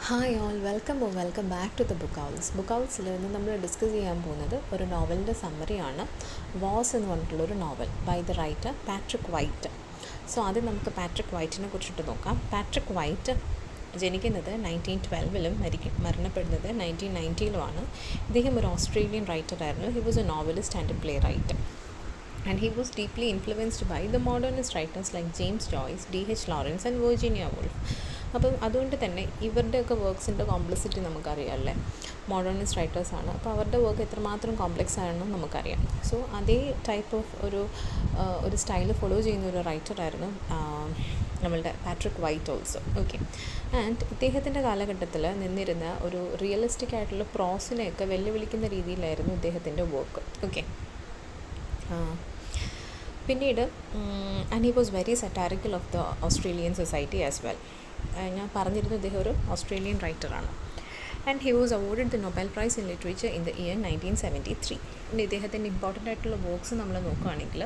Hi all welcome back to the book house. Book ഹൗസിൽ നിന്ന് നമ്മൾ ഡിസ്കസ് ചെയ്യാൻ പോകുന്നത് ഒരു നോവലിൻ്റെ സമ്മറിയാണ്. വോസ് എന്ന് പറഞ്ഞിട്ടുള്ളൊരു novel by the writer Patrick White. So ആദ്യം നമുക്ക് പാട്രിക് വൈറ്റിനെ കുറിച്ചിട്ട് നോക്കാം. പാട്രിക് വൈറ്റ് ജനിക്കുന്നത് 1912 മരണപ്പെടുന്നത് 1990 ഇദ്ദേഹം ഒരു ഓസ്ട്രേലിയൻ റൈറ്ററായിരുന്നു. He was a novelist and a play writer. And he was deeply influenced by the modernist writers like James Joyce, D.H. Lawrence and Virginia Woolf. അപ്പം അതുകൊണ്ട് തന്നെ ഇവരുടെയൊക്കെ വർക്ക്സിൻ്റെ കോംപ്ലക്സിറ്റി നമുക്കറിയാമല്ലേ. മോഡേണിസ്റ്റ് റൈറ്റേഴ്സാണ്, അപ്പോൾ അവരുടെ വർക്ക് എത്രമാത്രം കോംപ്ലക്സ് ആണെന്ന് നമുക്കറിയാം. സോ അതേ ടൈപ്പ് ഓഫ് ഒരു സ്റ്റൈൽ ഫോളോ ചെയ്യുന്ന ഒരു റൈറ്ററായിരുന്നു നമ്മളുടെ Patrick white also. Okay, and ഇദ്ദേഹത്തിൻ്റെ കാലഘട്ടത്തിൽ നിന്നിരുന്ന ഒരു റിയലിസ്റ്റിക് ആയിട്ടുള്ള പ്രോസിനെയൊക്കെ വെല്ലുവിളിക്കുന്ന രീതിയിലായിരുന്നു ഇദ്ദേഹത്തിൻ്റെ വർക്ക്. ഓക്കെ, പിന്നീട് and he was very satirical of the Australian society as well. ഞാൻ പറഞ്ഞിരുന്നു ഇദ്ദേഹം ഒരു ഓസ്ട്രേലിയൻ റൈറ്ററാണ്. And he was awarded the Nobel Prize in Literature in the year 1973. പിന്നെ ഇദ്ദേഹത്തിൻ്റെ ഇമ്പോർട്ടൻ്റ് ആയിട്ടുള്ള വർക്ക്സ് നമ്മൾ നോക്കുകയാണെങ്കിൽ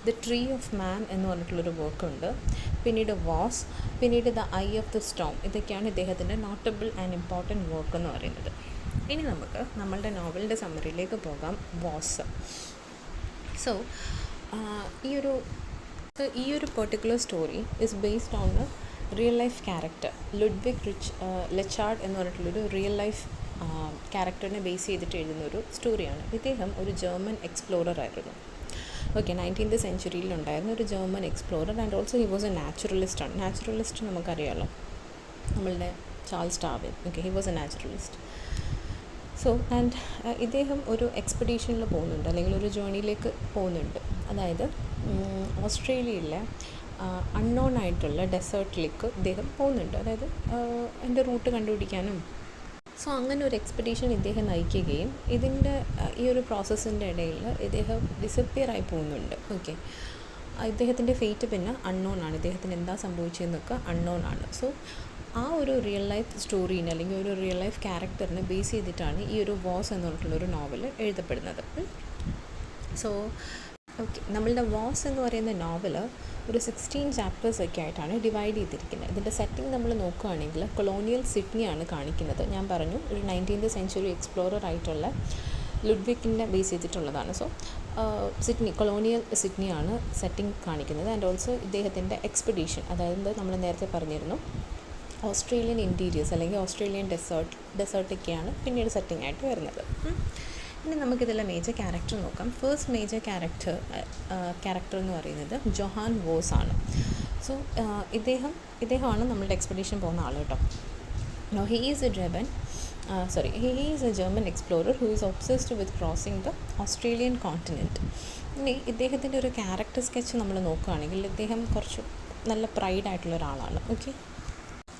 ദ ട്രീ ഓഫ് മാൻ എന്ന് പറഞ്ഞിട്ടുള്ളൊരു വർക്കുണ്ട്, പിന്നീട് വാസ്, പിന്നീട് the I of the Storm. ഇതൊക്കെയാണ് ഇദ്ദേഹത്തിൻ്റെ നോട്ടബിൾ ആൻഡ് ഇമ്പോർട്ടൻറ്റ് വർക്ക് എന്ന് പറയുന്നത്. ഇനി നമുക്ക് നമ്മളുടെ നോവലിൻ്റെ സമ്മറിയിലേക്ക് പോകാം. വാസ്. സോ ഈ ഒരു particular story is based on a real life character. Ludwig Leichhardt എന്ന് പറഞ്ഞിട്ടുള്ളൊരു റിയൽ ലൈഫ് ക്യാരക്ടറിനെ ബേസ് ചെയ്തിട്ട് എഴുതുന്നൊരു സ്റ്റോറിയാണ്. ഇദ്ദേഹം ഒരു ജർമ്മൻ എക്സ്പ്ലോറർ ആയിരുന്നു. ഓക്കെ, 19th സെഞ്ച്വറിയിലുണ്ടായിരുന്ന ഒരു German explorer and also he was a നാച്ചുറലിസ്റ്റാണ്. നാച്ചുറലിസ്റ്റ് നമുക്കറിയാമല്ലോ, നമ്മളുടെ Charles Darwin. Okay, he was a naturalist. So and ഇദ്ദേഹം ഒരു എക്സ്പെഡീഷനിൽ പോകുന്നുണ്ട്, അല്ലെങ്കിൽ ഒരു ജേണിയിലേക്ക് പോകുന്നുണ്ട്. അതായത് ഓസ്ട്രേലിയയിലെ അൺനോൺ ആയിട്ടുള്ള ഡെസേർട്ടിലേക്ക് ഇദ്ദേഹം പോകുന്നുണ്ട്. അതായത് അതിൻ്റെ റൂട്ട് കണ്ടുപിടിക്കാനും. സോ അങ്ങനെ ഒരു എക്സ്പെഡീഷൻ ഇദ്ദേഹം നയിക്കുകയും ഇതിൻ്റെ ഈ ഒരു പ്രോസസ്സിൻ്റെ ഇടയിൽ ഇദ്ദേഹം ഡിസപ്പിയർ ആയി പോകുന്നുണ്ട്. ഓക്കെ, ഇദ്ദേഹത്തിൻ്റെ ഫേറ്റ് പിന്നെ അൺനോൺ ആണ്. ഇദ്ദേഹത്തിന് എന്താ സംഭവിച്ചതെന്നൊക്കെ അൺനോൺ ആണ്. സോ ആ ഒരു റിയൽ ലൈഫ് സ്റ്റോറീനെ അല്ലെങ്കിൽ ഒരു റിയൽ ലൈഫ് ക്യാരക്ടറിനെ ബേസ് ചെയ്തിട്ടാണ് ഈ ഒരു വോസ് എന്ന് പറഞ്ഞിട്ടുള്ളൊരു നോവൽ എഴുതപ്പെടുന്നത്. സോ ഓക്കെ, നമ്മളുടെ വോസ് എന്ന് പറയുന്ന നോവൽ ഒരു 16 ചാപ്റ്റേഴ്സ് ഒക്കെ ആയിട്ടാണ് ഡിവൈഡ് ചെയ്തിരിക്കുന്നത്. ഇതിൻ്റെ സെറ്റിംഗ് നമ്മൾ നോക്കുകയാണെങ്കിൽ കൊളോണിയൽ സിഡ്നിയാണ് കാണിക്കുന്നത്. ഞാൻ പറഞ്ഞു ഒരു 19th സെഞ്ച്വറി എക്സ്പ്ലോറർ ആയിട്ടുള്ള ലുഡ്വിക്കിനെ ബേസ് ചെയ്തിട്ടുള്ളതാണ്. സോ സിഡ്നി, കൊളോണിയൽ സിഡ്നിയാണ് സെറ്റിംഗ് കാണിക്കുന്നത്. ആൻഡ് ഓൾസോ ഇദ്ദേഹത്തിൻ്റെ എക്സ്പെഡീഷൻ, അതായത് നമ്മൾ നേരത്തെ പറഞ്ഞിരുന്നു ഓസ്ട്രേലിയൻ ഇൻറ്റീരിയേഴ്സ് അല്ലെങ്കിൽ ഓസ്ട്രേലിയൻ ഡെസേർട്ടൊക്കെയാണ് പിന്നീട് സെറ്റിംഗ് ആയിട്ട് വരുന്നത്. ഇനി നമുക്കിതിലെ മേജർ ക്യാരക്ടർ നോക്കാം. ഫസ്റ്റ് മേജർ ക്യാരക്ടർ എന്ന് പറയുന്നത് ജോഹാൻ വോസ് ആണ്. സോ ഇദ്ദേഹമാണ് നമ്മളുടെ എക്സ്പെഡീഷൻ പോകുന്ന ആൾ കേട്ടോ. He is A German explorer who is obsessed with crossing the Australian continent. ഇനി ഇദ്ദേഹത്തിൻ്റെ ഒരു ക്യാരക്ടർ സ്കെച്ച് നമ്മൾ നോക്കുകയാണെങ്കിൽ ഇദ്ദേഹം കുറച്ച് നല്ല പ്രൈഡായിട്ടുള്ള ഒരാളാണ്. Okay,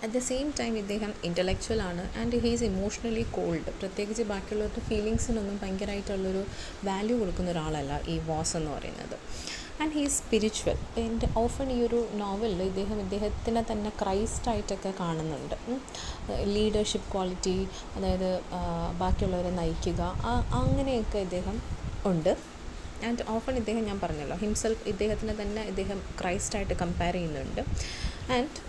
at the same time ഇദ്ദേഹം ഇൻ്റലക്ച്വൽ ആണ് and he is emotionally cold. പ്രത്യേകിച്ച് ബാക്കിയുള്ളവരുടെ ഫീലിങ്സിനൊന്നും ഭയങ്കരമായിട്ടുള്ളൊരു വാല്യൂ കൊടുക്കുന്ന ഒരാളല്ല ഈ വോസ് എന്ന് പറയുന്നത്. And he is spiritual. And often ഈ ഒരു നോവലിൽ ഇദ്ദേഹത്തിനെ തന്നെ ക്രൈസ്റ്റായിട്ടൊക്കെ കാണുന്നുണ്ട്. ലീഡർഷിപ്പ് ക്വാളിറ്റി, അതായത് ബാക്കിയുള്ളവരെ നയിക്കുക, അങ്ങനെയൊക്കെ ഇദ്ദേഹം ഉണ്ട്. ആൻഡ് ഓഫൺ ഇദ്ദേഹം, ഞാൻ പറഞ്ഞല്ലോ, ഇദ്ദേഹത്തിനെ തന്നെ ഇദ്ദേഹം ക്രൈസ്റ്റായിട്ട് കമ്പയർ ചെയ്യുന്നുണ്ട്. And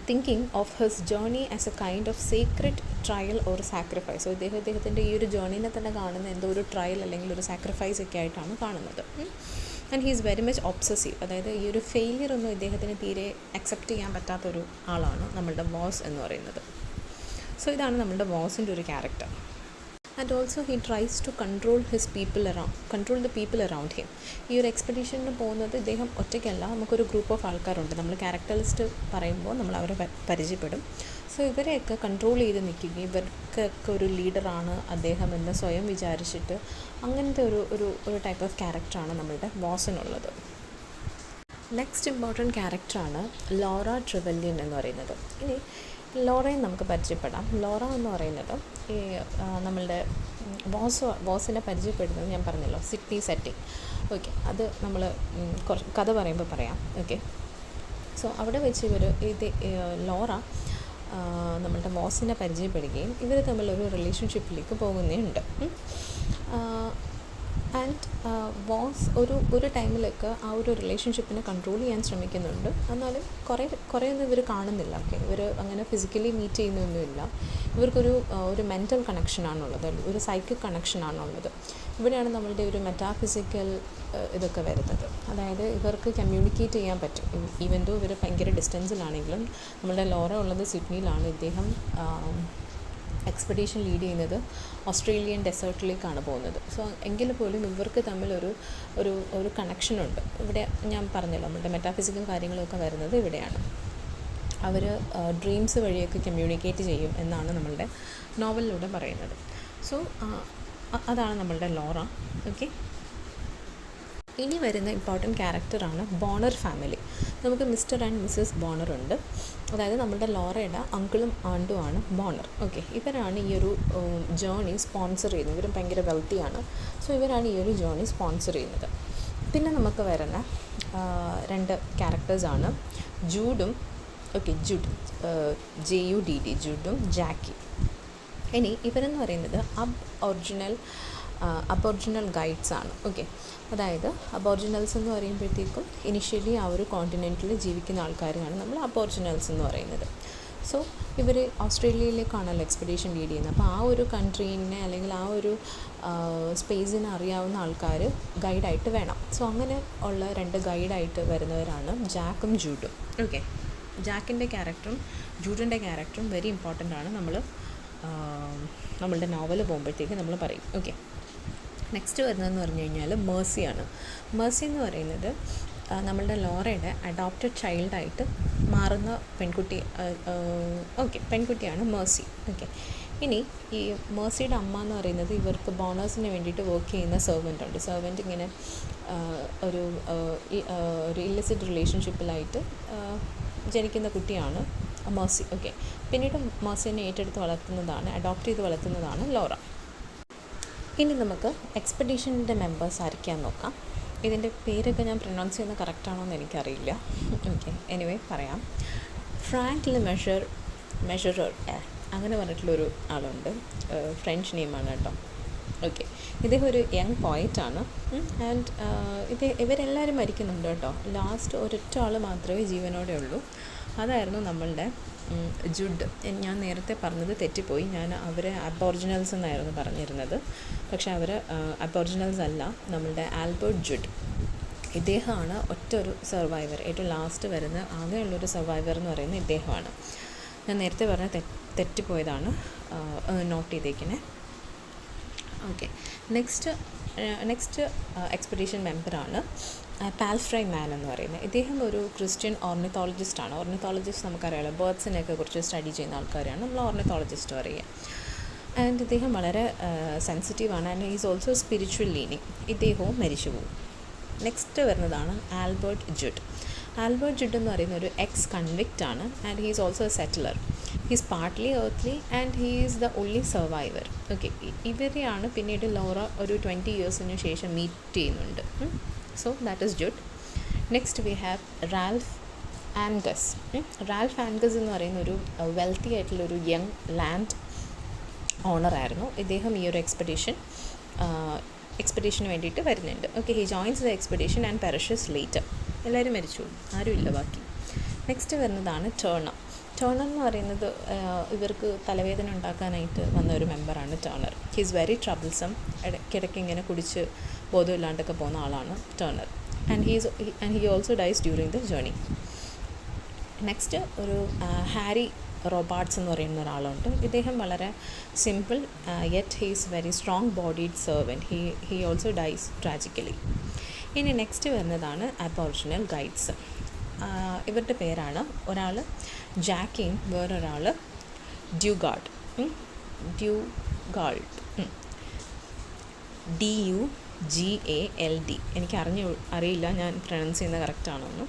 thinking of his journey as A kind of secret trial or sacrifice. So ഇദ്ദേഹത്തിൻ്റെ ഈ ഒരു ജേർണീനെ തന്നെ കാണുന്ന എന്തോ ഒരു ട്രയൽ അല്ലെങ്കിൽ ഒരു സാക്രിഫൈസ് ഒക്കെ ആയിട്ടാണ് കാണുന്നത്. And he is very much obsessive. അതായത് ഈ ഒരു ഫെയിലിയർ ഒന്നും ഇദ്ദേഹത്തിന് തീരെ അക്സെപ്റ്റ് ചെയ്യാൻ പറ്റാത്തൊരു ആളാണ് നമ്മളുടെ വോസ് എന്ന് പറയുന്നത്. സോ ഇതാണ് നമ്മളുടെ വോസിൻ്റെ ഒരു character. And also he tries to control the people around him. ഈ ഒരു എക്സ്പെഡീഷന് പോകുന്നത് ഇദ്ദേഹം ഒറ്റയ്ക്കല്ല, നമുക്കൊരു ഗ്രൂപ്പ് ഓഫ് ആൾക്കാരുണ്ട്. നമ്മൾ ക്യാരക്ടർ ലിസ്റ്റ് പറയുമ്പോൾ നമ്മൾ അവരെ പരിചയപ്പെടും. സോ ഇവരെയൊക്കെ കൺട്രോൾ ചെയ്ത് നിൽക്കുകയും ഇവർക്കൊക്കെ ഒരു ലീഡറാണ് അദ്ദേഹം എന്ന് സ്വയം വിചാരിച്ചിട്ട് അങ്ങനത്തെ ഒരു ടൈപ്പ് ഓഫ് ക്യാരക്ടറാണ് നമ്മളുടെ വോസിനുള്ളത്. നെക്സ്റ്റ് ഇമ്പോർട്ടൻറ്റ് ക്യാരക്ടറാണ് ലോറ ട്രെവല്യൻ എന്ന് പറയുന്നത്. ഇനി ലോറയെ നമുക്ക് പരിചയപ്പെടാം. ലോറ എന്ന് പറയുന്നത് ഈ നമ്മളുടെ വോസിനെ പരിചയപ്പെടുന്നത് ഞാൻ പറഞ്ഞല്ലോ, സിഡ്നി സെറ്റിംഗ്. ഓക്കെ, അത് നമ്മൾ കുറച്ച് കഥ പറയുമ്പോൾ പറയാം. ഓക്കെ, സോ അവിടെ വെച്ച് ലോറ നമ്മളുടെ വോസിനെ പരിചയപ്പെടുകയും ഇവർ തമ്മിലൊരു റിലേഷൻഷിപ്പിലേക്ക് പോകുന്നുണ്ട്. ആൻഡ് വോസ് ഒരു ടൈമിലൊക്കെ ആ ഒരു റിലേഷൻഷിപ്പിനെ കൺട്രോൾ ചെയ്യാൻ ശ്രമിക്കുന്നുണ്ട്. എന്നാലും കുറേയൊന്നും ഇവർ കാണുന്നില്ല. ഓക്കെ, ഇവർ അങ്ങനെ ഫിസിക്കലി മീറ്റ് ചെയ്യുന്നൊന്നുമില്ല. ഒരു മെൻ്റൽ കണക്ഷനാണുള്ളത്, ഒരു സൈക്കിക് കണക്ഷനാണുള്ളത്. ഇവിടെയാണ് നമ്മളുടെ ഒരു മെറ്റാഫിസിക്കൽ ഇതൊക്കെ വരുന്നത്. അതായത് ഇവർക്ക് കമ്മ്യൂണിക്കേറ്റ് ചെയ്യാൻ പറ്റും. ഈവൻ ദോ ഇവർ ഭയങ്കര ഡിസ്റ്റൻസിലാണെങ്കിലും. നമ്മളുടെ ലോറ ഉള്ളത് സിഡ്നിയിലാണ്. ഇദ്ദേഹം എക്സ്പെഡീഷൻ ലീഡ് ചെയ്യുന്നത് ഓസ്ട്രേലിയൻ ഡെസേർട്ടിലേക്കാണ് പോകുന്നത്. സോ എങ്കിൽ പോലും ഇവർക്ക് തമ്മിൽ ഒരു കണക്ഷനുണ്ട്. ഇവിടെ ഞാൻ പറഞ്ഞല്ലോ, നമ്മളുടെ മെറ്റാഫിസിക്കൽ കാര്യങ്ങളൊക്കെ വരുന്നത് ഇവിടെയാണ്. അവർ ഡ്രീംസ് വഴിയൊക്കെ കമ്മ്യൂണിക്കേറ്റ് ചെയ്യും എന്നാണ് നമ്മളുടെ നോവലിലൂടെ പറയുന്നത്. സോ അതാണ് നമ്മളുടെ ലോറ. ഓക്കെ, ഇനി വരുന്ന ഇമ്പോർട്ടൻറ്റ് ക്യാരക്ടറാണ് ബോണർ ഫാമിലി. നമുക്ക് മിസ്റ്റർ ആൻഡ് മിസ്സസ് ബോണർ ഉണ്ട്. അതായത് നമ്മുടെ ലോറയുടെ അങ്കിളും ആണ്ടുമാണ് ബോണർ. ഓക്കെ, ഇവരാണ് ഈ ഒരു ജേർണി സ്പോൺസർ ചെയ്യുന്നത്. ഇവരും ഭയങ്കര വെൽത്തിയാണ്. സോ ഇവരാണ് ഈ ഒരു ജേർണി സ്പോൺസർ ചെയ്യുന്നത്. പിന്നെ നമുക്ക് വരുന്ന 2 ക്യാരക്ടേഴ്സാണ് ജൂഡും ജുഡ്, JUDD, ജൂഡും ജാക്കി. ഇനി ഇവരെന്ന് പറയുന്നത് അബോറിജിനൽ ഗൈഡ്സ് ആണ്. ഓക്കെ, അതായത് അബോറിജിനൽസ് എന്ന് പറയുമ്പോഴത്തേക്കും ഇനിഷ്യലി ആ ഒരു കോണ്ടിനെൻറ്റിൽ ജീവിക്കുന്ന ആൾക്കാരാണ് നമ്മൾ അബോറിജിനൽസ് എന്ന് പറയുന്നത്. സോ ഇവർ ഓസ്ട്രേലിയയിലേക്കാണല്ലോ എക്സ്പെഡീഷൻ ലീഡ് ചെയ്യുന്നത്. അപ്പോൾ ആ ഒരു കൺട്രീനെ അല്ലെങ്കിൽ ആ ഒരു സ്പേസിനെ അറിയാവുന്ന ആൾക്കാർ ഗൈഡായിട്ട് വേണം. സോ അങ്ങനെ ഉള്ള 2 ഗൈഡായിട്ട് വരുന്നവരാണ് ജാക്കും ജൂഡും. ഓക്കെ, ജാക്കിൻ്റെ ക്യാരക്ടറും ജൂഡിൻ്റെ ക്യാരക്ടറും വെരി ഇമ്പോർട്ടൻ്റ് ആണ്. നമ്മളുടെ നോവൽ പോകുമ്പോഴത്തേക്ക് നമ്മൾ പറയും. ഓക്കെ, നെക്സ്റ്റ് വരുന്നതെന്ന് പറഞ്ഞു കഴിഞ്ഞാൽ മേഴ്സിയാണ്. മേഴ്സി എന്ന് പറയുന്നത് നമ്മളുടെ ലോറയുടെ അഡോപ്റ്റഡ് ചൈൽഡായിട്ട് മാറുന്ന പെൺകുട്ടിയാണ് മേഴ്സി. ഓക്കെ, ഇനി ഈ മേഴ്സിയുടെ അമ്മ എന്ന് പറയുന്നത് ഇവർക്ക് ബോണേഴ്സിന് വേണ്ടിയിട്ട് വർക്ക് ചെയ്യുന്ന സെർവൻ്റ് ഇങ്ങനെ ഒരു ഇല്ലിസിറ്റ് റിലേഷൻഷിപ്പിലായിട്ട് ജനിക്കുന്ന കുട്ടിയാണ് മേഴ്സി. ഓക്കെ, പിന്നീട് മേഴ്സിനെ അഡോപ്റ്റ് ചെയ്ത് വളർത്തുന്നതാണ് ലോറ. ഇനി നമുക്ക് എക്സ്പെഡീഷൻ്റെ മെമ്പേഴ്സ് ആയിരിക്കാമെന്ന് നോക്കാം. ഇതിൻ്റെ പേരൊക്കെ ഞാൻ പ്രൊനൗൺസ് ചെയ്യുന്നത് കറക്റ്റാണോ എന്ന് എനിക്കറിയില്ല. ഓക്കെ, എനിവേ പറയാം. ഫ്രാങ്ക് മെഷറർ അങ്ങനെ പറഞ്ഞിട്ടുള്ളൊരു ആളുണ്ട്. ഫ്രഞ്ച് നെയിമാണ് കേട്ടോ. ഓക്കെ, ഇദ്ദേഹം ഒരു യങ് പോയറ്റാണ്. ആൻഡ് ഇവരെല്ലാവരും മരിക്കുന്നുണ്ട് കേട്ടോ. ലാസ്റ്റ് ഒരൊറ്റ ആൾ മാത്രമേ ജീവനോടെ ഉള്ളൂ. അതായിരുന്നു നമ്മളുടെ ജുഡ്. ഞാൻ നേരത്തെ പറഞ്ഞത് തെറ്റിപ്പോയി. ഞാൻ അവരെ അബോറിജിനൽസ് എന്നായിരുന്നു പറഞ്ഞിരുന്നത്. പക്ഷെ അവർ അബോറിജിനൽസ് അല്ല. നമ്മളുടെ ആൽബർട്ട് ജുഡ്, ഇദ്ദേഹമാണ് ഒരു സർവൈവർ. ഏറ്റവും ലാസ്റ്റ് വരുന്ന ആകെയുള്ളൊരു സർവൈവർ എന്ന് പറയുന്നത് ഇദ്ദേഹമാണ്. ഞാൻ നേരത്തെ പറഞ്ഞ തെറ്റിപ്പോയതാണ്, നോട്ട് ചെയ്തേക്കണേ. ഓക്കെ, നെക്സ്റ്റ് എക്സ്പെഡീഷൻ മെമ്പറാണ് പാൽഫ്രൈ മാൻ എന്ന് പറയുന്നത്. ഇദ്ദേഹം ഒരു ക്രിസ്ത്യൻ ഓർണിത്തോളജിസ്റ്റാണ്. ഓർണിത്തോളജിസ്റ്റ് നമുക്കറിയാമല്ലോ, ബേർഡ്സിനെയൊക്കെ കുറിച്ച് സ്റ്റഡി ചെയ്യുന്ന ആൾക്കാരാണ് നമ്മൾ ഓർണിത്തോളജിസ്റ്റ് പറയുക. ആൻഡ് ഇദ്ദേഹം വളരെ സെൻസിറ്റീവാണ്. And is also spiritual leaning. ഇദ്ദേഹവും മരിച്ചു പോകും. നെക്സ്റ്റ് വരുന്നതാണ് ആൽബർട്ട് ജുഡ്. ആൽബർട്ട് ജുഡ് എന്ന് പറയുന്ന ഒരു എക്സ് കൺവിക്റ്റ് ആണ്. And he is also a settler. He's partly earthly and he is the only survivor. Okay, ഇവരെയാണ് പിന്നീട് ലോറ ഒരു 20 ഇയേഴ്സിന് ശേഷം മീറ്റ് ചെയ്യുന്നുണ്ട്. So that is Judd. Next we have Ralph Angus. Ralph Angus എന്ന് പറയുന്ന ഒരു വെൽത്തി ആയിട്ടുള്ളൊരു യങ് ലാൻഡ് ഓണറായിരുന്നു. ഇദ്ദേഹം ഈ ഒരു എക്സ്പെഡീഷന് വേണ്ടിയിട്ട് വരുന്നുണ്ട്. Okay, he joins the expedition and perishes later. എല്ലാവരും മരിച്ചു, ആരുമില്ല ബാക്കി. നെക്സ്റ്റ് വരുന്നതാണ് ടേണർ. ടേണർ എന്ന് പറയുന്നത് ഇവർക്ക് തലവേദന ഉണ്ടാക്കാനായിട്ട് വന്ന ഒരു മെമ്പറാണ് Turner. He is very troublesome. ഇടയ്ക്കിടയ്ക്ക് ഇങ്ങനെ കുടിച്ച് ബോധമില്ലാണ്ടൊക്കെ പോകുന്ന ആളാണ് Turner. And he also dies during the journey. Next ഒരു ഹാരി റോബാർട്ട്സ് എന്ന് പറയുന്ന ഒരാളുണ്ട്. ഇദ്ദേഹം വളരെ simple yet he is very strong bodied servant. He also dies tragically. ഇനി നെക്സ്റ്റ് വരുന്നതാണ് അബോറിജിനൽ ഗൈഡ്സ്. ഇവരുടെ പേരാണ് ഒരാൾ ജാക്കിയും വേറൊരാൾ ഡ്യൂഗാൾഡ്. DUGALD. എനിക്ക് അറിയില്ല ഞാൻ പ്രൊനൗൺസ് ചെയ്യുന്നത് കറക്റ്റാണോ എന്ന്.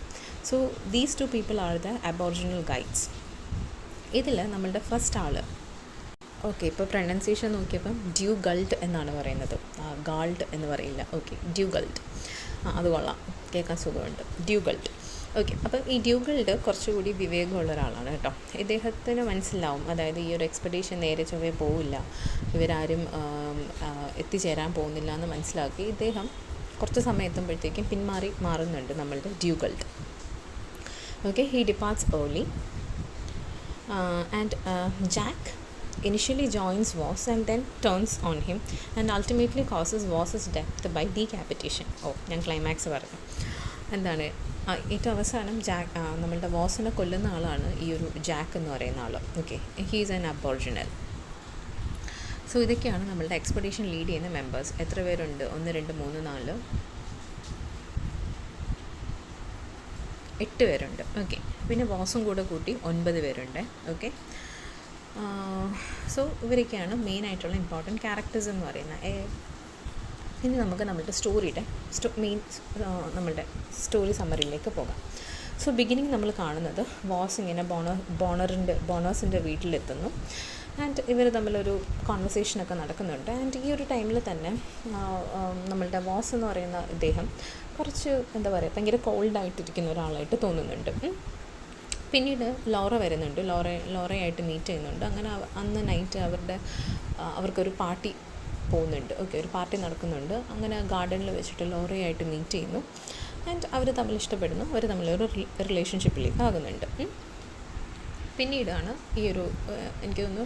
So these 2 people are the aboriginal guides. ഇതിൽ നമ്മളുടെ ഫസ്റ്റ് ആൾ, ഓക്കെ, ഇപ്പോൾ പ്രൊനൗൺസിയേഷൻ നോക്കിയപ്പം ഡ്യൂഗൾഡ് എന്നാണ് പറയുന്നത്, ഗാൾഡ് എന്ന് പറയില്ല. ഓക്കെ, ഡ്യൂഗൾഡ്, അത് കൊള്ളാം, കേൾക്കാൻ സുഖമുണ്ട്. ഡ്യൂഗൾഡ്. ഓക്കെ, അപ്പം ഈ ഡ്യൂഗിൾഡ് കുറച്ചുകൂടി വിവേകമുള്ള ഒരാളാണ് കേട്ടോ. ഇദ്ദേഹത്തിന് മനസ്സിലാവും, അതായത് ഈ ഒരു എക്സ്പെഡീഷൻ നേരെ ചൊവ്വേ പോവില്ല, ഇവരാരും എത്തിച്ചേരാൻ പോകുന്നില്ല എന്ന് മനസ്സിലാക്കി ഇദ്ദേഹം കുറച്ച് സമയം എത്തുമ്പോഴത്തേക്കും മാറുന്നുണ്ട് നമ്മളുടെ Dugald. Okay, he departs early and Jack initially joins Voss and then turns on him and ultimately causes Voss's death by decapitation. ഞാൻ ക്ലൈമാക്സ് പറഞ്ഞു. എന്താണ് ഏറ്റവും അവസാനം നമ്മളുടെ വോസിനെ കൊല്ലുന്ന ആളാണ് ഈ ഒരു ജാക്ക് എന്ന് പറയുന്ന ആൾ. Okay, he's an aboriginal. So ഇതൊക്കെയാണ് നമ്മളുടെ എക്സ്പെഡീഷൻ ലീഡ് ചെയ്യുന്ന മെമ്പേഴ്സ്. എത്ര പേരുണ്ട്? 1 2 3 4 8 പേരുണ്ട്. ഓക്കെ, പിന്നെ വോസും കൂടെ കൂട്ടി 9 പേരുണ്ട്. ഓക്കെ, സോ ഇവരൊക്കെയാണ് മെയിനായിട്ടുള്ള ഇമ്പോർട്ടൻറ്റ് ക്യാരക്ടേഴ്സ് എന്ന് പറയുന്നത്. ഇനി നമുക്ക് നമ്മളുടെ സ്റ്റോറിയുടെ നമ്മളുടെ സ്റ്റോറി സമ്മറിയിലേക്ക് പോകാം. സോ ബിഗിനിങ് നമ്മൾ കാണുന്നത് വോസ് ഇങ്ങനെ ബോണേഴ്സിൻ്റെ വീട്ടിലെത്തുന്നു. ആൻഡ് ഇവർ തമ്മിലൊരു കോൺവെർസേഷനൊക്കെ നടക്കുന്നുണ്ട്. ആൻഡ് ഈ ഒരു ടൈമിൽ തന്നെ നമ്മളുടെ വോസ് എന്ന് പറയുന്ന ഇദ്ദേഹം കുറച്ച് എന്താ പറയുക, ഭയങ്കര കോൾഡായിട്ടിരിക്കുന്ന ഒരാളായിട്ട് തോന്നുന്നുണ്ട്. പിന്നീട് ലോറ വരുന്നുണ്ട്, ലോറയായിട്ട് മീറ്റ് ചെയ്യുന്നുണ്ട്. അങ്ങനെ അന്ന് നൈറ്റ് അവർക്കൊരു പാർട്ടി പോകുന്നുണ്ട്. ഓക്കെ, ഒരു പാർട്ടി നടക്കുന്നുണ്ട്. അങ്ങനെ ഗാർഡനിൽ വെച്ചിട്ട് ലോറയായിട്ട് മീറ്റ് ചെയ്യുന്നു. ആൻഡ് അവർ തമ്മിൽ ഇഷ്ടപ്പെടുന്നു. അവർ തമ്മിലൊരു റിലേഷൻഷിപ്പിലേക്ക് ആകുന്നുണ്ട്. പിന്നീടാണ് ഈ ഒരു എനിക്ക് തോന്നുന്നു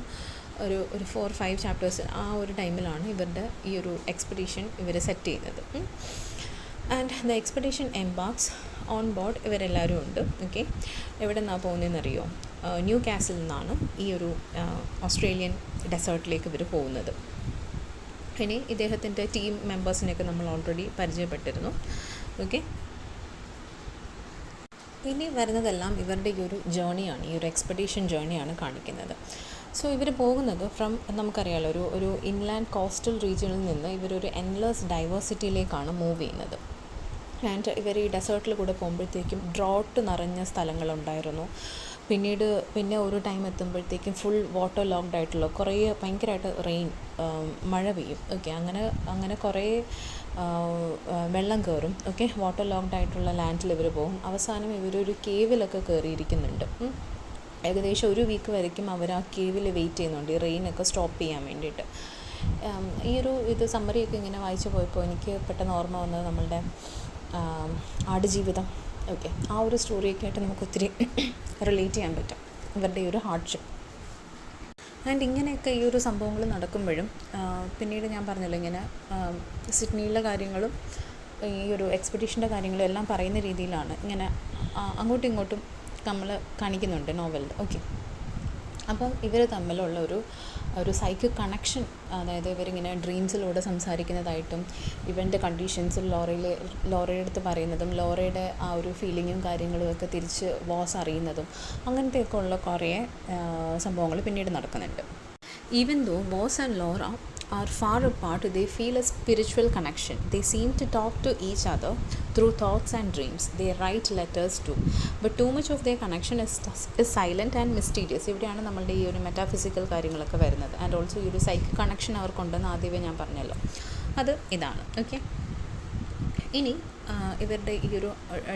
ഒരു 4-5 ചാപ്റ്റേഴ്സ് ആ ഒരു ടൈമിലാണ് ഇവരുടെ ഈ ഒരു എക്സ്പെഡീഷൻ ഇവർ സെറ്റ് ചെയ്യുന്നത്. And the expedition embarks on board ഇവരെല്ലാവരും ഉണ്ട്. ഓക്കെ, എവിടെ നിന്നാണ് പോകുന്നതെന്നറിയോ? ന്യൂ കാസിൽ നിന്നാണ് ഈ ഒരു ഓസ്ട്രേലിയൻ ഡെസേർട്ടിലേക്ക് ഇവർ പോകുന്നത്. ഇനി ഇദ്ദേഹത്തിൻ്റെ ടീം മെമ്പേഴ്സിനെയൊക്കെ നമ്മൾ ഓൾറെഡി പരിചയപ്പെട്ടിരുന്നു. ഓക്കെ, ഇനി വരുന്നതെല്ലാം ഇവരുടെ ഈ ഒരു ജേണിയാണ്, ഈ ഒരു എക്സ്പെഡീഷൻ ജേണിയാണ് കാണിക്കുന്നത്. സോ ഇവർ പോകുന്നത് നമുക്കറിയാമല്ലോ, ഒരു ഇൻലാൻഡ് കോസ്റ്റൽ റീജിയനിൽ നിന്ന് ഇവരൊരു എൻലെസ് ഡൈവേഴ്സിറ്റിയിലേക്കാണ് മൂവ് ചെയ്യുന്നത്. ആൻഡ് ഇവർ ഈ ഡെസേർട്ടിൽ കൂടെ പോകുമ്പോഴത്തേക്കും ഡ്രോട്ട് നിറഞ്ഞ സ്ഥലങ്ങളുണ്ടായിരുന്നു. പിന്നെ ഒരു ടൈം എത്തുമ്പോഴത്തേക്കും ഫുൾ വാട്ടർ ലോക്ക്ഡ് ആയിട്ടുള്ള കുറേ ഭയങ്കരമായിട്ട് മഴ പെയ്യും. ഓക്കെ, അങ്ങനെ കുറേ വെള്ളം കയറും. ഓക്കെ, വാട്ടർ ലോക്ക്ഡ് ആയിട്ടുള്ള ലാൻഡിൽ ഇവർ പോകും. അവസാനം ഇവരൊരു കേവിലൊക്കെ കയറിയിരിക്കുന്നുണ്ട്. ഏകദേശം 1 വീക്ക് വരയ്ക്കും അവർ ആ കേവിൽ വെയിറ്റ് ചെയ്യുന്നുണ്ട്, ഈ റെയിനൊക്കെ സ്റ്റോപ്പ് ചെയ്യാൻ വേണ്ടിയിട്ട്. ഈ ഒരു സമ്മറിയൊക്കെ ഇങ്ങനെ വായിച്ചു പോയപ്പോൾ എനിക്ക് പെട്ടെന്ന് ഓർമ്മ വന്നത് നമ്മളുടെ ആടുജീവിതം. ഓക്കെ, ആ ഒരു സ്റ്റോറിയൊക്കെ ആയിട്ട് നമുക്ക് ഒത്തിരി റിലേറ്റ് ചെയ്യാൻ പറ്റും, ഇവരുടെ ഈ ഒരു ഹാർഡ്ഷിപ്പ്. ആൻഡ് ഇങ്ങനെയൊക്കെ ഈ ഒരു സംഭവങ്ങൾ നടക്കുമ്പോഴും പിന്നീട് ഞാൻ പറഞ്ഞല്ലോ, ഇങ്ങനെ സിഡ്നിയിലെ കാര്യങ്ങളും ഈ ഒരു എക്സ്പെഡീഷൻ്റെ കാര്യങ്ങളും എല്ലാം പറയുന്ന രീതിയിലാണ് ഇങ്ങനെ അങ്ങോട്ടും ഇങ്ങോട്ടും നമ്മൾ കാണിക്കുന്നുണ്ട് നോവലിൽ. ഓക്കെ, അപ്പം ഇവർ തമ്മിലുള്ള ഒരു സൈക്കിക് കണക്ഷൻ, അതായത് ഇവരിങ്ങനെ ഡ്രീംസിലൂടെ സംസാരിക്കുന്നതായിട്ടും ഇവൻ്റെ കണ്ടീഷൻസിൽ ലോറയുടെ അടുത്ത് പറയുന്നതും ലോറയുടെ ആ ഒരു ഫീലിങ്ങും കാര്യങ്ങളും ഒക്കെ തിരിച്ച് വോസ് അറിയുന്നതും അങ്ങനത്തെയൊക്കെ ഉള്ള കുറേ സംഭവങ്ങൾ പിന്നീട് നടക്കുന്നുണ്ട്. Even though Voss and Laura are far apart, they feel a spiritual connection. They seem to talk to each other through thoughts and dreams. They write letters too. But too much of their connection is silent and mysterious. ഇവിടെയാണ് നമ്മളുടെ ഈ ഒരു metaphysical കാര്യങ്ങളൊക്കെ വരുന്നത്. And also ഈ ഒരു psychic connection അവർക്കുണ്ടെന്ന് ആദ്യമേ ഞാൻ പറഞ്ഞല്ലോ, അത് ഇതാണ്. ഓക്കെ, ഇനി ഇവരുടെ ഈ ഒരു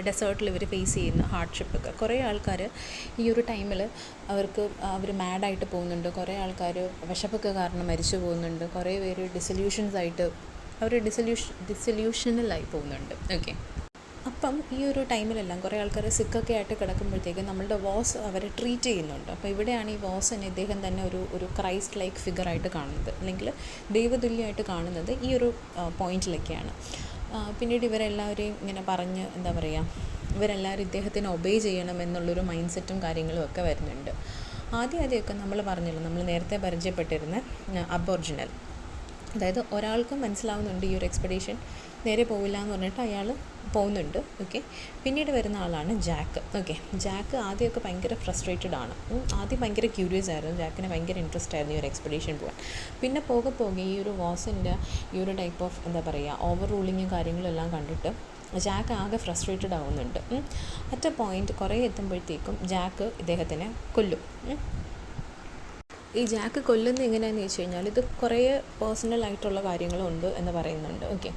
ഡെസേർട്ടിൽ ഇവർ ഫേസ് ചെയ്യുന്ന ഹാർഡ്ഷിപ്പൊക്കെ, കുറേ ആൾക്കാർ ഈ ഒരു ടൈമിൽ അവർ മാഡായിട്ട് പോകുന്നുണ്ട്, കുറേ ആൾക്കാർ വിശപ്പൊക്കെ കാരണം മരിച്ചു പോകുന്നുണ്ട്, കുറേ പേര് ഡിസൊല്യൂഷനലായി പോകുന്നുണ്ട്. ഓക്കെ, അപ്പം ഈ ഒരു ടൈമിലെല്ലാം കുറേ ആൾക്കാർ സിക്കൊക്കെ ആയിട്ട് കിടക്കുമ്പോഴത്തേക്കും നമ്മളുടെ വോസ് അവരെ ട്രീറ്റ് ചെയ്യുന്നുണ്ട്. അപ്പോൾ ഇവിടെയാണ് ഈ വോസിനെ ഇദ്ദേഹം തന്നെ ഒരു ക്രൈസ്റ്റ് ലൈക്ക് ഫിഗറായിട്ട് കാണുന്നത്, അല്ലെങ്കിൽ ദൈവതുല്യമായിട്ട് കാണുന്നത് ഈ ഒരു പോയിന്റിലൊക്കെയാണ്. പിന്നീട് ഇവരെല്ലാവരെയും ഇങ്ങനെ പറഞ്ഞ് എന്താ പറയുക, ഇവരെല്ലാവരും ഇദ്ദേഹത്തിന് ഒബേ ചെയ്യണം എന്നുള്ളൊരു മൈൻഡ് സെറ്റും കാര്യങ്ങളും ഒക്കെ വരുന്നുണ്ട്. ആദ്യമൊക്കെ നമ്മൾ പറഞ്ഞല്ലോ, നമ്മൾ നേരത്തെ പരിചയപ്പെട്ടിരുന്ന അബോറിജിനൽ, അതായത് ഒരാൾക്കും മനസ്സിലാവുന്നുണ്ട് ഈ ഒരു എക്സ്പെഡീഷൻ നേരെ പോവില്ല എന്ന് പറഞ്ഞിട്ട് അയാൾ പോകുന്നുണ്ട്. ഓക്കെ, പിന്നീട് വരുന്ന ആളാണ് ജാക്ക്. ഓക്കെ, ജാക്ക് ആദ്യമൊക്കെ ഭയങ്കര ഫ്രസ്ട്രേറ്റഡ് ആണ്. ആദ്യം ഭയങ്കര ക്യൂരിയസ് ആയിരുന്നു, ജാക്കിന് ഭയങ്കര ഇൻട്രസ്റ്റ് ആയിരുന്നു ഈ ഒരു എക്സ്പെഡീഷൻ പോകാൻ. പിന്നെ പോകെ ഈ ഒരു വോസിൻ്റെ ഈ ഒരു ടൈപ്പ് ഓഫ് എന്താ പറയുക ഓവർ റൂളിങ്ങും കാര്യങ്ങളും എല്ലാം കണ്ടിട്ട് ജാക്ക് ആകെ ഫ്രസ്ട്രേറ്റഡ് ആവുന്നുണ്ട്. അറ്റ് എ പോയിൻറ്റ് കുറേ എത്തുമ്പോഴത്തേക്കും ജാക്ക് ഇദ്ദേഹത്തിനെ കൊല്ലും. ഈ ജാക്ക് കൊല്ലുന്നത് എങ്ങനെയാണെന്ന് വെച്ച് കഴിഞ്ഞാൽ ഇത് കുറേ പേഴ്സണലായിട്ടുള്ള കാര്യങ്ങളുണ്ട് എന്ന് പറയുന്നുണ്ട്. ഓക്കെ,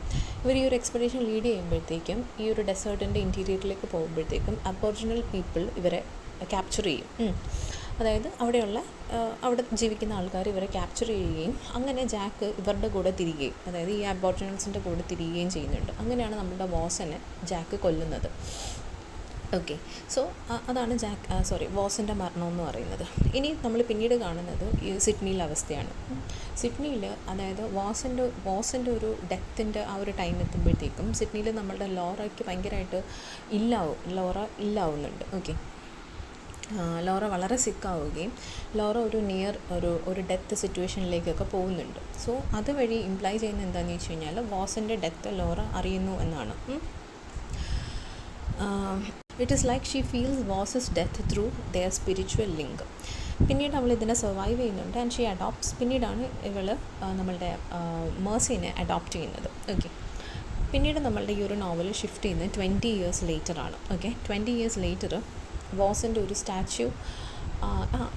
ഇവർ ഈ ഒരു എക്സ്പെഡീഷൻ ലീഡ് ചെയ്യുമ്പോഴത്തേക്കും ഈ ഒരു ഡെസേർട്ടിൻ്റെ ഇൻറ്റീരിയറിലേക്ക് പോകുമ്പോഴത്തേക്കും അബോറിജിനൽ പീപ്പിൾ ഇവരെ ക്യാപ്ചർ ചെയ്യും. അതായത് അവിടെ ജീവിക്കുന്ന ആൾക്കാർ ഇവരെ ക്യാപ്ചർ ചെയ്യുകയും അങ്ങനെ ജാക്ക് ഇവരുടെ കൂടെ തിരികുകയും, അതായത് ഈ അബോറിജിനൽസിൻ്റെ കൂടെ തിരികുകയും ചെയ്യുന്നുണ്ട്. അങ്ങനെയാണ് നമ്മുടെ വോസിനെ ജാക്ക് കൊല്ലുന്നത്. ഓക്കെ, സോ അതാണ് വോസിൻ്റെ മരണം എന്ന് പറയുന്നത്. ഇനി നമ്മൾ പിന്നീട് കാണുന്നത് ഈ സിഡ്നിയിലെ അവസ്ഥയാണ്. സിഡ്നിയിൽ അതായത് വോസിൻ്റെ ഒരു ഡെത്തിൻ്റെ ആ ഒരു ടൈം എത്തുമ്പോഴത്തേക്കും സിഡ്നിയിൽ നമ്മളുടെ ലോറയ്ക്ക് ഭയങ്കരമായിട്ട് ലോറ ഇല്ലാവുന്നുണ്ട്. ഓക്കെ, ലോറ വളരെ സിക്കാവുകയും ലോറ ഒരു ഡെത്ത് സിറ്റുവേഷനിലേക്കൊക്കെ പോകുന്നുണ്ട്. സോ അതുവഴി ഇംപ്ലൈ ചെയ്യുന്നത് എന്താണെന്ന് വെച്ച് കഴിഞ്ഞാൽ വോസിൻ്റെ ഡെത്ത് ലോറ അറിയുന്നു എന്നാണ്. It is like she feels Voss's death through their spiritual link. പിന്നീട് അവൾ ഇതിനെ സർവൈവ് ചെയ്യുന്നുണ്ട് ആൻഡ് ഷീ അഡോപ്റ്റ്സ്. പിന്നീടാണ് ഇവൾ നമ്മളുടെ മേഴ്സിനെ അഡോപ്റ്റ് ചെയ്യുന്നത്. ഓക്കെ, പിന്നീട് നമ്മളുടെ ഈ ഒരു നോവൽ ഷിഫ്റ്റ് ചെയ്യുന്നത് 20 years later ആണ്. ഓക്കെ, 20 years later വോസിൻ്റെ ഒരു സ്റ്റാച്യു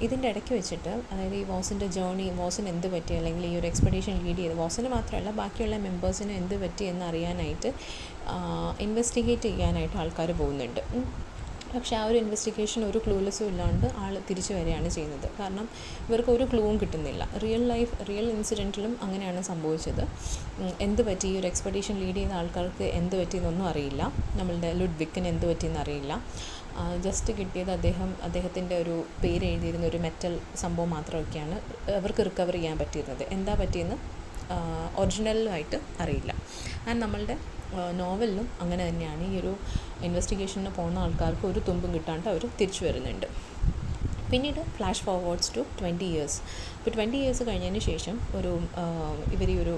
ഇതിൻ്റെ ഇടയ്ക്ക് വെച്ചിട്ട്, അതായത് ഈ വോസിൻ്റെ ജേർണി, വോസിന് എന്ത് പറ്റി, അല്ലെങ്കിൽ ഈ ഒരു എക്സ്പെഡീഷൻ ലീഡ് ചെയ്ത് വോസിന് മാത്രമല്ല ബാക്കിയുള്ള മെമ്പേഴ്സിന് എന്ത് പറ്റി എന്നറിയാനായിട്ട് ഇൻവെസ്റ്റിഗേറ്റ് ചെയ്യാനായിട്ട് ആൾക്കാർ പോകുന്നുണ്ട്. പക്ഷേ ആ ഒരു ഇൻവെസ്റ്റിഗേഷൻ ഒരു ക്ലൂലെസ്സും ഇല്ലാണ്ട് ആൾ തിരിച്ചു വരികയാണ് ചെയ്യുന്നത്. കാരണം ഇവർക്ക് ഒരു ക്ലൂവും കിട്ടുന്നില്ല. റിയൽ ഇൻസിഡൻറ്റിലും അങ്ങനെയാണ് സംഭവിച്ചത്. എന്ത് പറ്റി, ഈ ഒരു എക്സ്പെഡീഷൻ ലീഡ് ചെയ്യുന്ന ആൾക്കാർക്ക് എന്ത് പറ്റിയെന്നൊന്നും അറിയില്ല. നമ്മളുടെ ലുഡ്വിക്കിന് എന്ത് പറ്റിയെന്ന് അറിയില്ല. ജസ്റ്റ് കിട്ടിയത് അദ്ദേഹത്തിൻ്റെ ഒരു പേര് എഴുതിയിരുന്ന ഒരു മെറ്റൽ സംഭവം മാത്രമൊക്കെയാണ് അവർക്ക് റിക്കവർ ചെയ്യാൻ പറ്റിയിരുന്നത്. എന്താ പറ്റിയെന്ന് ഒറിജിനലുമായിട്ട് അറിയില്ല. ആൻഡ് നമ്മളുടെ നോവലിലും അങ്ങനെ തന്നെയാണ്. ഈ ഒരു ഇൻവെസ്റ്റിഗേഷന് പോകുന്ന ആൾക്കാർക്ക് ഒരു തുമ്പും കിട്ടാണ്ട് അവർ തിരിച്ചു വരുന്നുണ്ട്. പിന്നീട് ഫ്ലാഷ് ഫോർവേഡ്സ് ടു 20 years. ഇപ്പോൾ 20 years കഴിഞ്ഞതിന് ശേഷം ഇവർ ഈ ഒരു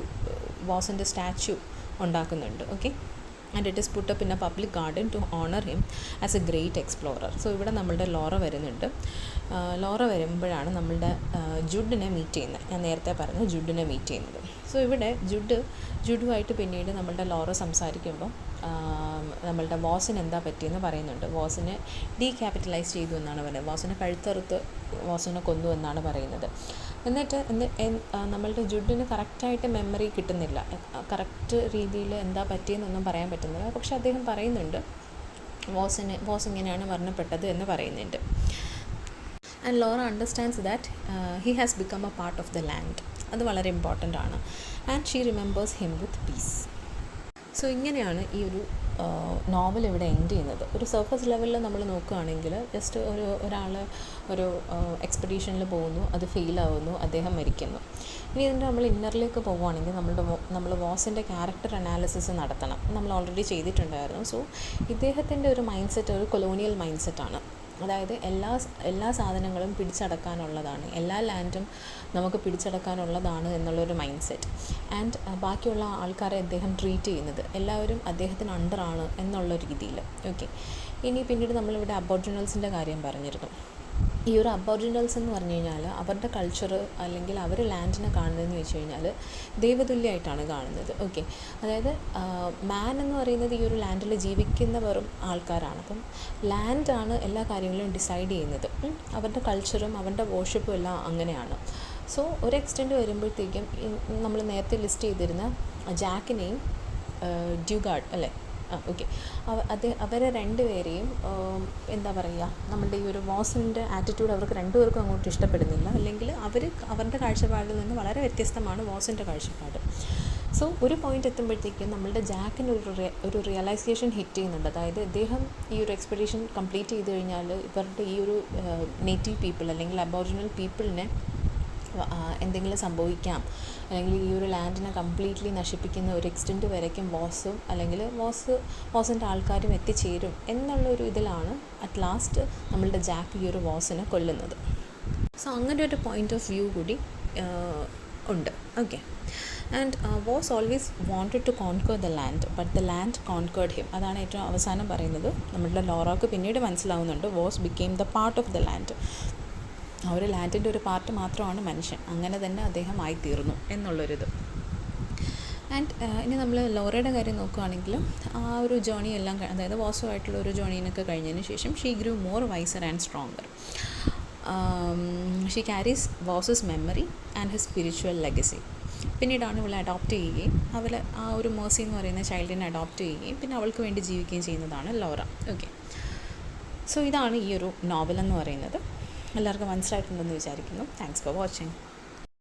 വോസിൻ്റെ സ്റ്റാച്യു ഉണ്ടാക്കുന്നുണ്ട്. Okay, and it is put up in a public garden to honour him as a great explorer. So ഇവിടെ നമ്മളുടെ ലോറ വരുന്നുണ്ട്. ലോറ വരുമ്പോഴാണ് നമ്മളുടെ ജുഡിനെ മീറ്റ് ചെയ്യുന്നത്. ഞാൻ നേരത്തെ പറഞ്ഞ ജുഡിനെ മീറ്റ് ചെയ്യുന്നത്. സോ ഇവിടെ ജുഡുമായിട്ട് പിന്നീട് നമ്മളുടെ ലോറ സംസാരിക്കുമ്പോൾ നമ്മളുടെ വോസിന് എന്താ പറ്റിയെന്ന് പറയുന്നുണ്ട്. വോസിനെ ഡീക്യാപിറ്റലൈസ് ചെയ്തു എന്നാണ് പറയുന്നത്. വോസിനെ കഴുത്തറുത്ത് വോസിനെ കൊന്നു എന്നാണ് പറയുന്നത്. എന്നിട്ട് നമ്മളുടെ ജുഡിന് കറക്റ്റായിട്ട് മെമ്മറി കിട്ടുന്നില്ല. കറക്റ്റ് രീതിയിൽ എന്താ പറ്റിയെന്നൊന്നും പറയാൻ പറ്റുന്നില്ല. പക്ഷെ അദ്ദേഹം പറയുന്നുണ്ട് വോസ് ഇങ്ങനെയാണ് മരണപ്പെട്ടത് എന്ന് പറയുന്നുണ്ട്. And Laura understands that he has become a part of the land. അത് വളരെ ഇമ്പോർട്ടൻ്റ് ആണ്. And she remembers him with peace. So ഇങ്ങനെയാണ് ഈ ഒരു നോവൽ ഇവിടെ എൻഡ് ചെയ്യുന്നത്. ഒരു സർഫസ് ലെവലിൽ നമ്മൾ നോക്കുകയാണെങ്കിൽ ജസ്റ്റ് ഒരാൾ ഒരു എക്സ്പെഡീഷനിൽ പോകുന്നു, അത് ഫെയിലാവുന്നു, അദ്ദേഹം മരിക്കുന്നു. ഇനി ഇതിൻ്റെ നമ്മൾ ഇന്നറിലേക്ക് പോകുകയാണെങ്കിൽ നമ്മൾ വോസിൻ്റെ ക്യാരക്ടർ അനാലിസിസ് നടത്തണം. നമ്മൾ ഓൾറെഡി ചെയ്തിട്ടുണ്ടായിരുന്നു. സോ ഇദ്ദേഹത്തിൻ്റെ ഒരു മൈൻഡ് സെറ്റ് ഒരു കൊളോണിയൽ മൈൻഡ് സെറ്റാണ്. അതായത് എല്ലാ സാധനങ്ങളും പിടിച്ചടക്കാനുള്ളതാണ്, എല്ലാ ലാൻഡും നമുക്ക് പിടിച്ചടക്കാനുള്ളതാണ് എന്നുള്ളൊരു മൈൻഡ് സെറ്റ്. ആൻഡ് ബാക്കിയുള്ള ആൾക്കാരെ അദ്ദേഹം ട്രീറ്റ് ചെയ്യുന്നത് എല്ലാവരും അദ്ദേഹത്തിന് അണ്ടറാണ് എന്നുള്ള രീതിയിൽ. ഓക്കെ, ഇനി പിന്നീട് നമ്മളിവിടെ അബോറിജിനൽസിൻ്റെ കാര്യം പറഞ്ഞിരുന്നു. ഈ ഒരു അബോറിജിനൽസ് എന്ന് പറഞ്ഞു കഴിഞ്ഞാൽ അവരുടെ കൾച്ചർ അല്ലെങ്കിൽ അവർ ലാൻഡിനെ കാണുന്നതെന്ന് വെച്ച് കഴിഞ്ഞാൽ ദൈവതുല്യമായിട്ടാണ് കാണുന്നത്. ഓക്കെ, അതായത് മാൻ എന്ന് പറയുന്നത് ഈ ഒരു ലാൻഡിൽ ജീവിക്കുന്ന വെറും ആൾക്കാരാണ്. അപ്പം ലാൻഡാണ് എല്ലാ കാര്യങ്ങളും ഡിസൈഡ് ചെയ്യുന്നത്. അവരുടെ കൾച്ചറും അവരുടെ വർഷിപ്പും എല്ലാം അങ്ങനെയാണ്. സോ ഒരു എക്സ്റ്റെൻറ്റ് വരുമ്പോഴത്തേക്കും നമ്മൾ നേരത്തെ ലിസ്റ്റ് ചെയ്തിരുന്ന ജാക്കിനെയും ഡ്യൂഗാർഡ് അല്ലേ, ഓക്കെ, അവരെ രണ്ടുപേരെയും എന്താ പറയുക, നമ്മളുടെ ഈ ഒരു വോസിൻ്റെ ആറ്റിറ്റ്യൂഡ് അവർക്ക് രണ്ടുപേർക്കും അങ്ങോട്ട് ഇഷ്ടപ്പെടുന്നില്ല. അല്ലെങ്കിൽ അവരുടെ കാഴ്ചപ്പാടിൽ നിന്ന് വളരെ വ്യത്യസ്തമാണ് വോസിൻ്റെ കാഴ്ചപ്പാട്. സോ ഒരു പോയിൻ്റ് എത്തുമ്പോഴത്തേക്കും നമ്മളുടെ ജാക്കിന് ഒരു റിയലൈസേഷൻ ഹിറ്റ് ചെയ്യുന്നുണ്ട്. അതായത് അദ്ദേഹം ഈ ഒരു എക്സ്പെഡീഷൻ കംപ്ലീറ്റ് ചെയ്ത് കഴിഞ്ഞാൽ ഇവരുടെ ഈ ഒരു നേറ്റീവ് പീപ്പിൾ അല്ലെങ്കിൽ അബോറിജിനൽ പീപ്പിളിനെ എന്തെങ്കിലും സംഭവിക്കാം, അല്ലെങ്കിൽ ഈ ഒരു ലാൻഡിനെ കംപ്ലീറ്റ്ലി നശിപ്പിക്കുന്ന ഒരു എക്സ്റ്റെൻറ്റ് വരയ്ക്കും വോസും അല്ലെങ്കിൽ വോസിൻ്റെ ആൾക്കാരും എത്തിച്ചേരും എന്നുള്ളൊരു ഇതിലാണ് അറ്റ് ലാസ്റ്റ് നമ്മളുടെ ജാക്ക് ഈ ഒരു വോസിനെ കൊല്ലുന്നത്. സോ അങ്ങനെ ഒരു പോയിൻ്റ് ഓഫ് വ്യൂ കൂടി ഉണ്ട്. Okay, and Voss always wanted to conquer the land but the land conquered him. അതാണ് ഏറ്റവും അവസാനം പറയുന്നത്. നമ്മളുടെ ലോറയ്ക്ക് പിന്നീട് മനസ്സിലാവുന്നുണ്ട് Voss became the part of the land. ആ ഒരു ലാൻഡിൻ്റെ ഒരു പാർട്ട് മാത്രമാണ് മനുഷ്യൻ, അങ്ങനെ തന്നെ അദ്ദേഹം ആയിത്തീർന്നു എന്നുള്ളൊരിത്. ആൻഡ് ഇനി നമ്മൾ ലോറയുടെ കാര്യം നോക്കുകയാണെങ്കിൽ ആ ഒരു ജേണി എല്ലാം, അതായത് വോസുമായിട്ടുള്ള ഒരു ജേണീനൊക്കെ കഴിഞ്ഞതിന് ശേഷം she grew more wiser and stronger. She carries Voss's memory and his spiritual legacy. പിന്നീടാണ് ഇവളെ അഡോപ്റ്റ് ചെയ്യുകയും അവൾ ആ ഒരു മേഴ്സി എന്ന് പറയുന്ന ചൈൽഡിനെ അഡോപ്റ്റ് ചെയ്യുകയും പിന്നെ അവൾക്ക് വേണ്ടി ജീവിക്കുകയും ചെയ്യുന്നതാണ് ലോറ. ഓക്കെ, സോ ഇതാണ് ഈ ഒരു നോവൽ എന്ന് പറയുന്നത്. എല്ലാവർക്കും മനസ്സിലായിട്ടുണ്ടെന്ന് വിചാരിക്കുന്നു. Thanks for watching.